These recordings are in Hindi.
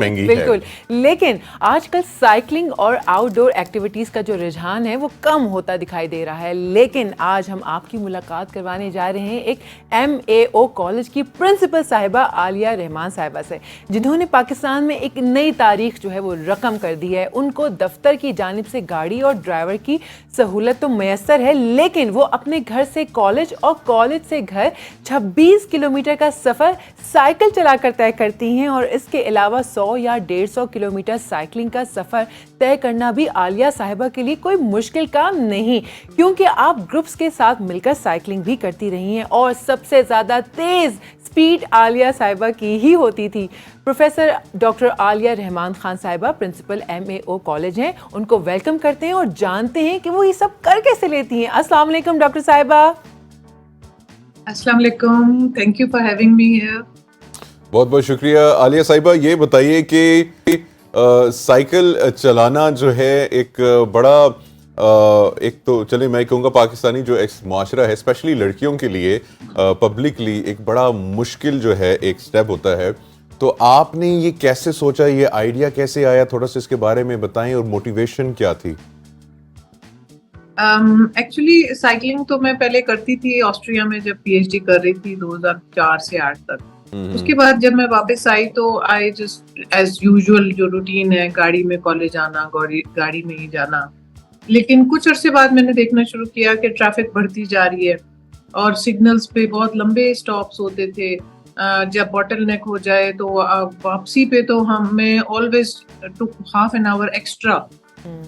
महंगी है। बिल्कुल, लेकिन आजकल साइकिलिंग और आउटडोर एक्टिविटीज़ का जो रुझान है वो कम होता दिखाई दे रहा है। लेकिन आज हम आपकी मुलाकात करवाने जा रहे हैं एक MAO कॉलेज की प्रिंसिपल साहिबा आलिया रहमान साहिबा से, जिन्होंने पाकिस्तान में एक नई तारीख जो है वो रकम कर दी है। उनको दफ्तर की जानिब से गाड़ी और ड्राइवर की सहूलत तो मैसर है, लेकिन वो अपने घर से कॉलेज और कॉलेज से घर 26 किलोमीटर का सफ़र साइकिल चलाकर तय करती हैं। और इसके अलावा 100 या 150 किलोमीटर साइकिलिंग का सफ़र तय करना भी आलिया साहिबा के लिए कोई मुश्किल काम नहीं, क्योंकि आप ग्रुप्स के साथ मिलकर साइकिलिंग भी करती रही हैं और सबसे ज़्यादा तेज़ स्पीड आलिया साहिबा की ही होती थी। प्रोफेसर डॉक्टर आलिया रहमान खान साहिबा प्रिंसिपल MAO कॉलेज हैं, उनको वेलकम करते हैं और जानते हैं कि वो ये सब कर कैसे लेती हैं। अस्सलाम वालेकुम डॉक्टर साहिबा। अस्सलाम वालेकुम, thank you for having me here. बहुत बहुत शुक्रिया आलिया साहिबा। ये बताइए कि साइकिल चलाना जो है एक बड़ा एक तो चले मैं कहूँगा पाकिस्तानी जो एक माशरा है, स्पेशली लड़कियों के लिए पब्लिकली एक बड़ा मुश्किल जो है एक स्टेप होता है। तो आपने ये कैसे सोचा, ये आइडिया कैसे आया, थोड़ा सा इसके बारे में बताएं और मोटिवेशन क्या थी? एक्चुअली साइकिलिंग तो मैं पहले करती थी ऑस्ट्रिया में जब PhD कर रही थी 2004 से 8 तक। उसके बाद जब मैं वापस आई तो आई जस्ट एज यूजुअल जो रूटीन है, गाड़ी में कॉलेज आना, गाड़ी में ही जाना। लेकिन कुछ अरसे बाद मैंने देखना शुरू किया कि ट्रैफिक बढ़ती जा रही है और सिग्नल्स पे बहुत लंबे स्टॉप्स होते थे। जब बॉटल नेक हो जाए तो वापसी पे तो हमें always took half an hour extra.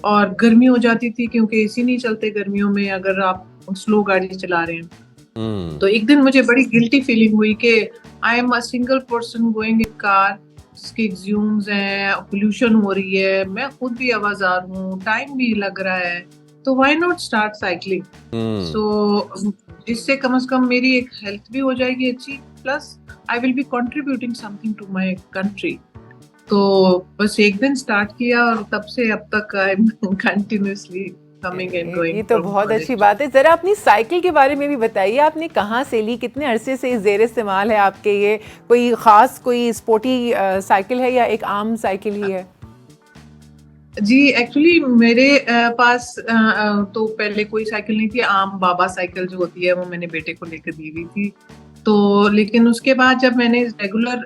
और गर्मी हो जाती थी क्योंकि AC नहीं चलते गर्मियों में अगर आप स्लो गाड़ी चला रहे हैं। तो एक दिन मुझे बड़ी गिल्टी फीलिंग हुई कि I am a single person going in car, जिसके एग्ज्यूम्स हैं, पोल्यूशन हो रही है, मैं खुद भी आवाजार हूँ, टाइम भी लग रहा है, तो व्हाई नॉट स्टार्ट साइकिलिंग। सो जिससे कम से कम मेरी एक हेल्थ भी हो जाएगी अच्छी, plus I will be contributing something to my country. तो बस एक दिन स्टार्ट किया और तब से अब तक I am continuously coming and going. ये तो बहुत अच्छी बात है। जरा अपनी साइकिल के बारे में भी बताइए, आपने कहाँ से ली, कितने अरसे से ज़ेर इस्तेमाल है आपके? ये कोई ख़ास कोई स्पोर्टी साइकिल है या एक आम साइकिल ही है? जी एक्चुअली मेरे पास तो पहले कोई साइकिल नहीं थी। आम बाबा साइकिल जो होती है वो मैंने बेटे को लेकर दी हुई थी। तो लेकिन उसके बाद जब मैंने रेगुलर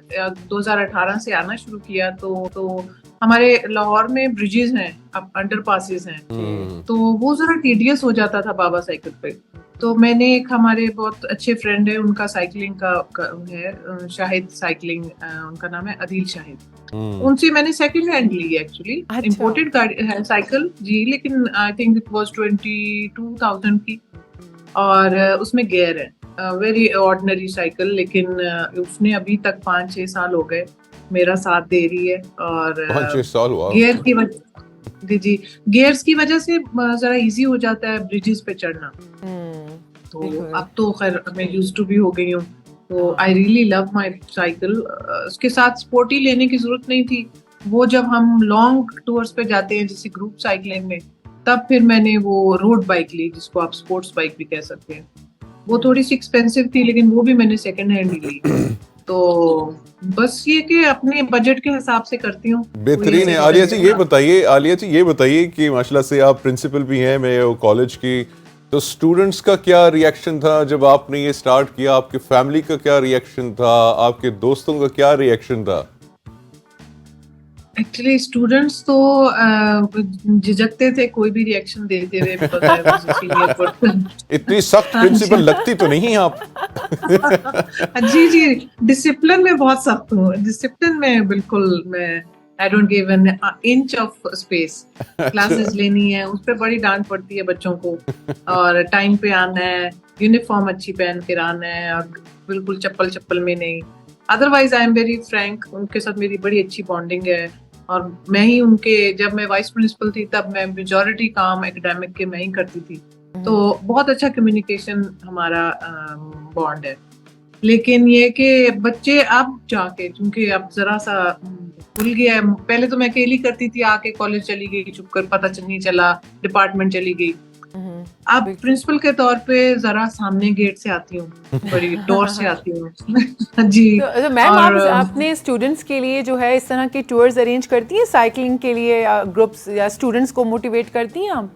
2018 से आना शुरू किया तो हमारे लाहौर में ब्रिजेस हैं, अब अंडर पासेस हैं, तो वो जरा टीडियस हो जाता था बाबा साइकिल पे। तो मैंने एक हमारे बहुत अच्छे फ्रेंड है, उनका साइकिलिंग का है, शाहिद साइकिलिंग, उनका नाम है अदील शाहिद। उनसे मैंने सेकंड हैंड ली एक्चुअली, इम्पोर्टेड गाड़ी साइकिल जी, लेकिन आई थिंक इट वाज 22,000 की और उसमें गियर है, वेरी ऑर्डिनरी साइकिल। लेकिन उसने अभी तक 5-6 साल हो गए मेरा साथ दे रही है। और 5-6 साल हुआ। गियर की वजह जी गियर्स की वजह से जरा इजी हो जाता है ब्रिजेस पे चढ़ना। तो अब तो खैर मैं यूज्ड टू भी हो गई हूँ। तो I really love my cycle. उसके साथ स्पोर्टी लेने की जरूरत नहीं थी। वो जब हम लॉन्ग टूर्स पे जाते हैं जैसे ग्रुप साइकिलिंग में, तब फिर मैंने वो रोड बाइक ली, जिसको आप स्पोर्ट्स बाइक भी कह सकते हैं। वो थोड़ी सी एक्सपेंसिव थी लेकिन वो भी मैंने सेकंड हैंड ही ली। तो बस ये कि अपने बजट के हिसाब से करती हूँ। बेहतरीन है। आलिया जी ये बताइए कि माशाल्लाह से आप प्रिंसिपल भी हैं मैं कॉलेज की, तो स्टूडेंट्स का क्या रिएक्शन था जब आपने ये स्टार्ट किया? आपके फैमिली का क्या रिएक्शन था? आपके दोस्तों का क्या रिएक्शन था? एक्चुअली स्टूडेंट्स तो झिझकते थे कोई भी रिएक्शन देते हुए। इतनी सख्त प्रिंसिपल लगती तो नहीं आप। जी डिसिप्लिन में बहुत सख्त हूँ। डिसिप्लिन में बिल्कुल मैं I don't give an inch of space. Classes लेनी है उस पर बड़ी डांट पड़ती है बच्चों को, और टाइम पे आना है, यूनिफॉर्म अच्छी पहन के आना है, और बिल्कुल चप्पल में नहीं। Otherwise I am very Frank, उनके साथ मेरी बड़ी अच्छी बॉन्डिंग है। और मैं ही उनके, जब मैं वाइस प्रिंसिपल थी तब मैं मेजॉरिटी काम एकेडमिक के मैं ही करती थी। तो बहुत अच्छा कम्युनिकेशन हमारा बॉन्ड है। लेकिन ये कि बच्चे अब जाके, क्योंकि अब जरा सा भूल गया है। पहले तो मैं अकेली करती थी, आके कॉलेज चली गई चुप कर, पता नहीं चला, डिपार्टमेंट चली गई। अब प्रिंसिपल के तौर पे जरा सामने गेट से आती हूँ, बड़ी डोर से आती हूँ जी। तो मैम और आप अपने स्टूडेंट्स के लिए जो है इस तरह के टूर्स अरेंज करती हैं साइकिलिंग के लिए, या ग्रुप्स या स्टूडेंट्स को मोटिवेट करती हैं आप?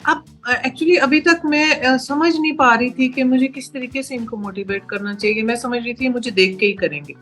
अब एक्चुअली अभी तक मैं समझ नहीं पा रही थी कि मुझे किस तरीके से इनको मोटिवेट करना चाहिए। मैं समझ रही थी मुझे देख के ही करेंगे,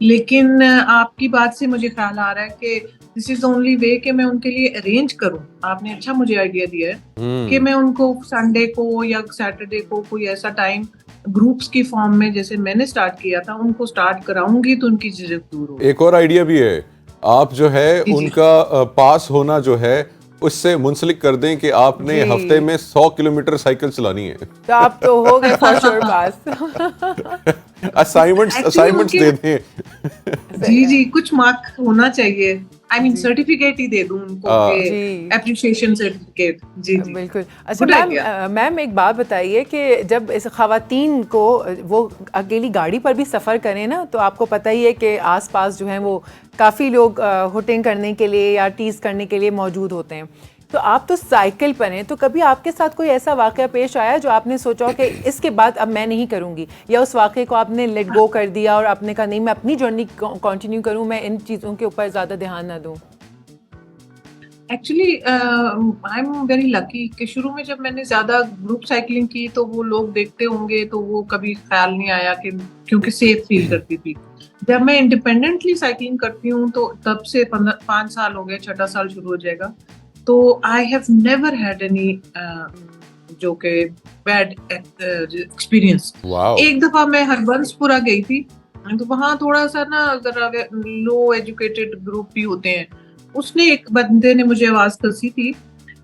लेकिन आपकी बात से मुझे ख्याल आ रहा है कि दिस इज ओनली वे कि मैं उनके लिए अरेंज करूं। आपने अच्छा मुझे आइडिया दिया है कि मैं उनको संडे को या सैटरडे को कोई ऐसा टाइम ग्रुप्स की फॉर्म में, जैसे मैंने स्टार्ट किया था, उनको स्टार्ट कराऊंगी तो उनकी झिझक दूर होगी। एक और आइडिया भी है, आप जो है जी। उनका पास होना जो है उससे मुंसलिक कर दें कि आपने जी। हफ्ते में 100 किलोमीटर साइकिल चलानी है। तो आप तो हो गए फॉर श्योर पास। असाइनमेंट्स दे दें। जी, कुछ मार्क होना चाहिए। आई मीन सर्टिफिकेट ही दे दूं उनको, जी। Appreciation certificate. जी बिल्कुल। अच्छा Good idea. मैम एक बात बताइए कि जब इस खवातीन को वो अकेली गाड़ी पर भी सफ़र करें ना, तो आपको पता ही है कि आसपास जो हैं वो काफ़ी लोग हुटिंग करने के लिए या टीज़ करने के लिए मौजूद होते हैं। तो आप तो साइकिल पर हैं, तो कभी आपके साथ कोई ऐसा वाक़या पेश आया जो आपने सोचा हो कि इसके बाद अब मैं नहीं करूँगी, या उस वाक़े को आपने लेट गो कर दिया और आपने कहा नहीं मैं अपनी जर्नी कंटिन्यू करूँ, मैं इन चीज़ों के ऊपर ज़्यादा ध्यान ना दूँ? Actually I am very lucky कि शुरू में जब मैंने ज्यादा ग्रुप साइकिलिंग की तो वो लोग देखते होंगे, तो वो कभी ख्याल नहीं आया कि, क्योंकि सेफ फील करती थी। जब मैं इंडिपेंडेंटली साइकिलिंग करती हूँ तो तब से 5 साल हो गए, 6ठा साल शुरू हो जाएगा, तो I have never had any जो कि बैड एक्सपीरियंस। एक दफा मैं हरबंसपुरा गई थी, तो वहाँ थोड़ा सा ना जरा लो एजुकेटेड ग्रुप भी होते हैं। उसने एक बंदे ने मुझे आवाज कसी थी,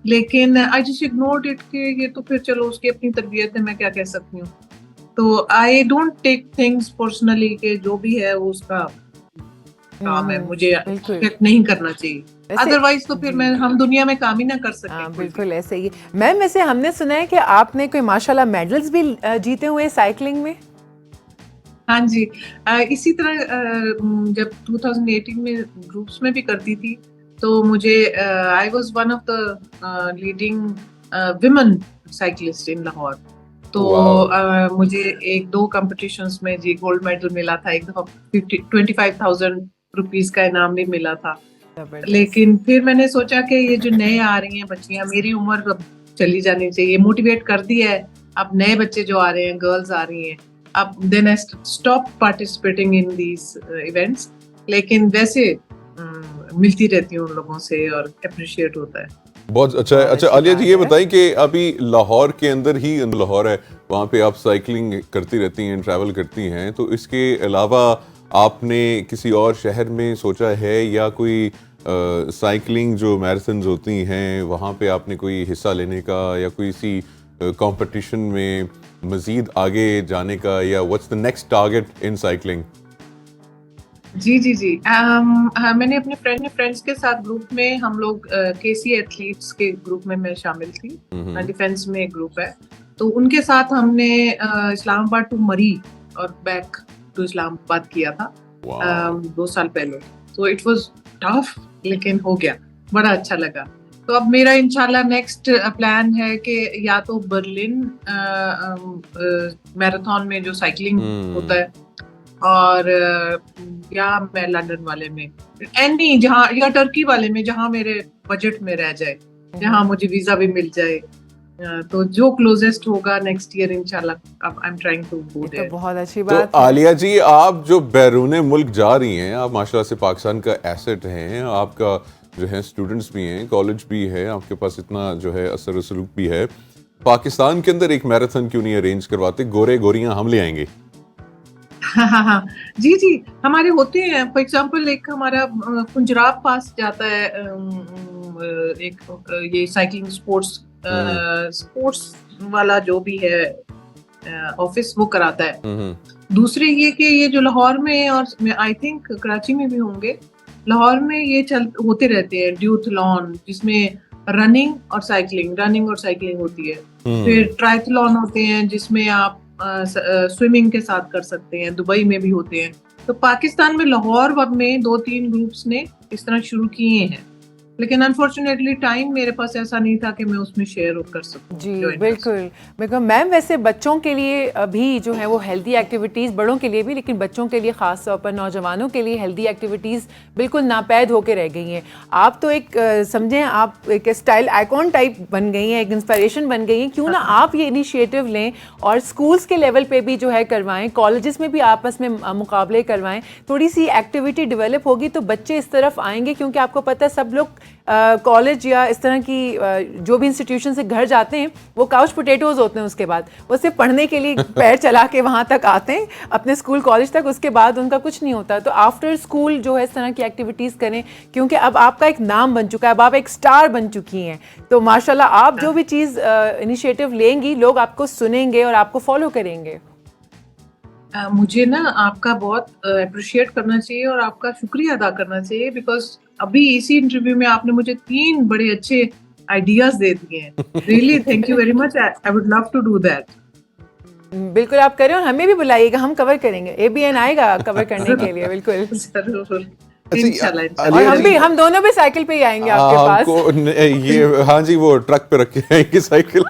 लेकिन आई जस्ट इग्नोर्ड इट कि ये तो फिर चलो उसकी अपनी तरबियत है, मैं क्या कह सकती हूँ। तो I don't take things personally कि जो भी है वो उसका काम है, मुझे एक्सपेक्ट नहीं करना चाहिए, अदरवाइज तो फिर हम दुनिया में काम ही ना कर सकते। बिल्कुल ऐसे ही। मैम वैसे हमने सुना है कि आपने कोई माशाल्लाह मेडल्स भी जीते हुए साइकिलिंग में। हाँ जी, इसी तरह जब 2018 में ग्रुप्स में भी करती थी, तो मुझे I was one of the leading women cyclist in Lahore. तो मुझे 1-2 कॉम्पिटिशंस में जी गोल्ड मेडल मिला था। एक दफा 25,000 रुपीस का इनाम भी मिला था। लेकिन फिर मैंने सोचा कि ये जो नए आ रही हैं बच्चियां, मेरी उम्र अब चली जानी चाहिए, मोटिवेट कर दिया है, अब नए बच्चे जो आ रहे हैं, गर्ल्स आ रही हैं, अब then I stop participating in these events. लेकिन वैसे मिलती रहती हूँ उन लोगों से और अप्रिशिएट होता है। बहुत अच्छा है। अच्छा आलिया जी, ये बताइए कि अभी लाहौर के अंदर ही लाहौर है, वहाँ पे आप साइकिलिंग करती रहती हैं, ट्रैवल करती हैं, तो इसके अलावा आपने किसी और शहर में सोचा है, या कोई साइकिलिंग जो मैराथन्स होती हैं वहाँ पे आपने कोई हिस्सा लेने का, या कोई सी कंपटीशन में मजीद आगे जाने का, या what's the next target in cycling? जी मैंने अपने फ्रेंड्स के साथ ग्रुप में, हम लोग केसी एथलीट्स के ग्रुप में मैं शामिल थी। डिफेंस में एक ग्रुप है, तो उनके साथ हमने इस्लामाबाद टू मरी और बैक टू इस्लामाबाद किया था 2 साल पहले। तो इट वाज टफ, लेकिन हो गया, बड़ा अच्छा लगा। तो अब मेरा इंशाल्लाह नेक्स्ट प्लान है कि या तो बर्लिन मैराथन में जो साइकिलिंग होता है, और या मैं लंदन वाले में, एनी जहाँ, या टर्की वाले में, जहाँ मेरे बजट में रह जाए, जहाँ मुझे वीजा भी मिल जाए। तो जो क्लोजेस्ट होगा नेक्स्ट ईयर इंशाल्लाह, I am trying to go there. तो बहुत अच्छी बात तो आलिया जी, आप जो बैरून मुल्क जा रही हैं, आप माशाल्लाह से पाकिस्तान का एसेट हैं, आपका जो है स्टूडेंट्स भी हैं, कॉलेज भी है, आपके पास इतना जो है असर सलूक भी है, पाकिस्तान के अंदर एक मैराथन क्यों नहीं अरेंज करवाते? गोरे गोरियां हम ले आएंगे। हाँ, जी हमारे होते हैं। फॉर एग्जांपल एक हमारा पुंजराब पास जाता है एक ये साइकिलिंग स्पोर्ट्स वाला जो भी है ऑफिस, वो कराता है। दूसरे ये कि ये जो लाहौर में, और आई थिंक कराची में भी होंगे, लाहौर में ये होते रहते हैं ड्यूथलॉन, जिसमें रनिंग और साइकिलिंग होती है। फिर ट्राइथलॉन होते हैं जिसमें आप स्विमिंग के साथ कर सकते हैं, दुबई में भी होते हैं। तो पाकिस्तान में लाहौर में 2-3 ग्रुप्स ने इस तरह शुरू किए हैं। लेकिन अनफॉर्चुनेटली टाइम मेरे पास ऐसा नहीं था कि मैं उसमें शेयर कर सकूं। जी join कर बिल्कुल बिल्कुल मैम। वैसे बच्चों के लिए भी जो है वो हेल्दी एक्टिविटीज़, बड़ों के लिए भी, लेकिन बच्चों के लिए ख़ास तौर पर नौजवानों के लिए हेल्दी एक्टिविटीज़ बिल्कुल नापैद होकर रह गई हैं। आप तो एक समझें, आप एक स्टाइल आइकॉन टाइप बन गई हैं, एक इंस्पिरेशन बन गई हैं। क्यों ना आप ये इनिशिएटिव लें और स्कूल्स के लेवल पे भी जो है करवाएं, कॉलेजेस में भी आपस में मुकाबले करवाएं। थोड़ी सी एक्टिविटी डेवलप होगी तो बच्चे इस तरफ आएंगे, क्योंकि आपको पता है सब लोग कॉलेज या इस तरह की जो भी इंस्टीट्यूशन से घर जाते हैं वो काउच पोटैटोज होते हैं। उसके बाद वो सिर्फ पढ़ने के लिए पैर चला के वहाँ तक आते हैं, अपने स्कूल कॉलेज तक, उसके बाद उनका कुछ नहीं होता। तो आफ्टर स्कूल जो है इस तरह की एक्टिविटीज़ करें, क्योंकि अब आपका एक नाम बन चुका है, अब आप एक स्टार बन चुकी हैं। तो माशाल्लाह आप जो भी चीज़ इनिशिएटिव लेंगी लोग आपको सुनेंगे और आपको फॉलो करेंगे। मुझे ना आपका बहुत अप्रिशिएट करना चाहिए और आपका शुक्रिया अदा करना चाहिए, बिकॉज अभी इसी इंटरव्यू में आपने मुझे 3 बड़े अच्छे आइडियाज दे दिए हैं। Really thank you very much, I would love to do that. बिल्कुल आप करें और हमें भी बुलाइएगा, हम कवर करेंगे, ABN आएगा कवर करने के लिए। बिल्कुल जरूर, अच्छा, इंशाल्लाह। और हम दोनों भी साइकिल पे ही आएंगे आपके पास। ये हाँ जी, वो ट्रक पे रख के आएंगे साइकिल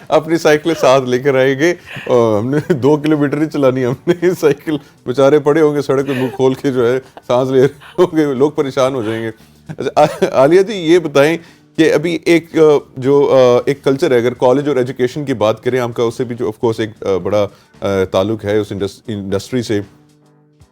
अपनी साइकिल साथ लेकर आएंगे। हमने 2 किलोमीटर ही चलानी, हमने साइकिल, बेचारे पड़े होंगे सड़क पे मुंह खोल के, जो है सांस ले रहे होंगे, लोग परेशान हो जाएंगे। अच्छा आलिया जी ये बताएं कि अभी एक एक कल्चर है, अगर कॉलेज और एजुकेशन की बात करें, आपका उससे भी जो ऑफ कोर्स एक बड़ा ताल्लुक है उस इंडस्ट्री से।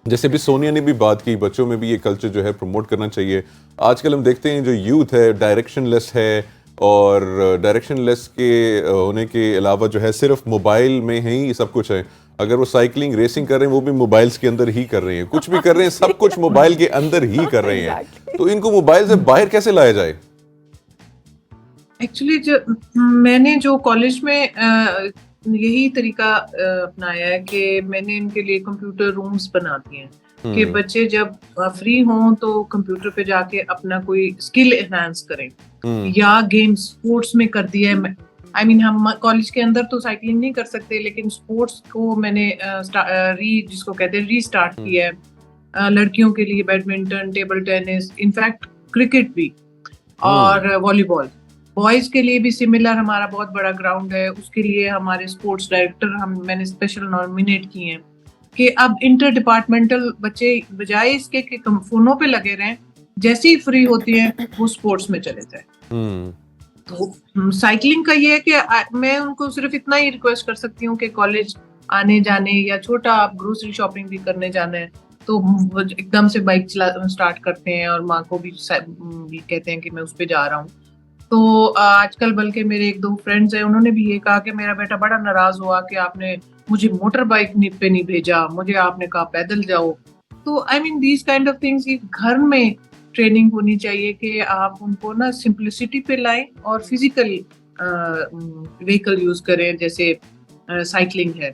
जैसे भी सोनिया ने भी बात की, बच्चों में भी ये कल्चर जो है प्रमोट करना चाहिए। आजकल हम देखते हैं जो यूथ है डायरेक्शनलेस है, और डायरेक्शनलेस के होने के अलावा जो है सिर्फ मोबाइल में ही सब कुछ है। अगर वो साइकिलिंग रेसिंग कर रहे हैं वो भी मोबाइल्स के अंदर ही कर रहे हैं, कुछ भी कर रहे हैं सब कुछ मोबाइल के अंदर ही कर रहे हैं। तो इनको मोबाइल से बाहर कैसे लाया जाए? एक्चुअली मैंने जो कॉलेज में यही तरीका अपनाया है कि मैंने इनके लिए कंप्यूटर रूम्स बना दिए हैं कि बच्चे जब फ्री हों तो कंप्यूटर पे जाके अपना कोई स्किल एनहांस करें, या गेम्स स्पोर्ट्स में कर दिया है। आई मीन हम कॉलेज के अंदर तो साइकिलिंग नहीं कर सकते, लेकिन स्पोर्ट्स को मैंने जिसको कहते हैं रीस्टार्ट किया है। लड़कियों के लिए badminton, table tennis, in fact cricket भी, और वॉलीबॉल। बॉयज के लिए भी सिमिलर हमारा बहुत बड़ा ग्राउंड है, उसके लिए हमारे स्पोर्ट्स डायरेक्टर मैंने स्पेशल नॉमिनेट किए हैं कि अब इंटर डिपार्टमेंटल बच्चे बजाय इसके कि फोनों पे लगे रहें, जैसे ही फ्री होती हैं वो स्पोर्ट्स में चले जाए। तो साइकिलिंग का ये है कि मैं उनको सिर्फ इतना ही रिक्वेस्ट कर सकती हूँ कि कॉलेज आने जाने, या छोटा आप ग्रोसरी शॉपिंग भी करने जाना है तो एकदम से बाइक स्टार्ट करते हैं और माँ को भी कहते हैं कि मैं उस पर जा रहा हूँ। तो आजकल बल्कि मेरे 1-2 फ्रेंड्स हैं, उन्होंने भी ये कहा कि मेरा बेटा बड़ा नाराज हुआ कि आपने मुझे मोटर बाइक पे नहीं भेजा, मुझे आपने कहा पैदल जाओ। तो I mean these kind of things, घर में ट्रेनिंग होनी चाहिए कि आप उनको ना सिंप्लिसिटी पे लाएं और फिजिकल व्हीकल यूज करें, जैसे साइकिलिंग है,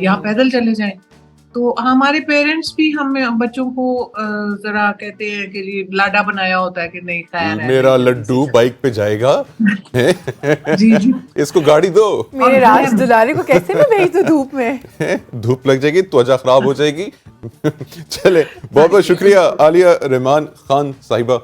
या पैदल चले जाएं। तो हमारे पेरेंट्स भी हम बच्चों को जरा कहते हैं कि जी लाडा बनाया होता है कि नहीं, खैर है, मेरा लड्डू बाइक पे जाएगा जी इसको गाड़ी दो, मेरे राज दुलारे को कैसे मैं भेज दूं धूप में? धूप लग जाएगी, त्वचा खराब हो जाएगी। चले, बहुत बहुत शुक्रिया आलिया रहमान खान साहिबा,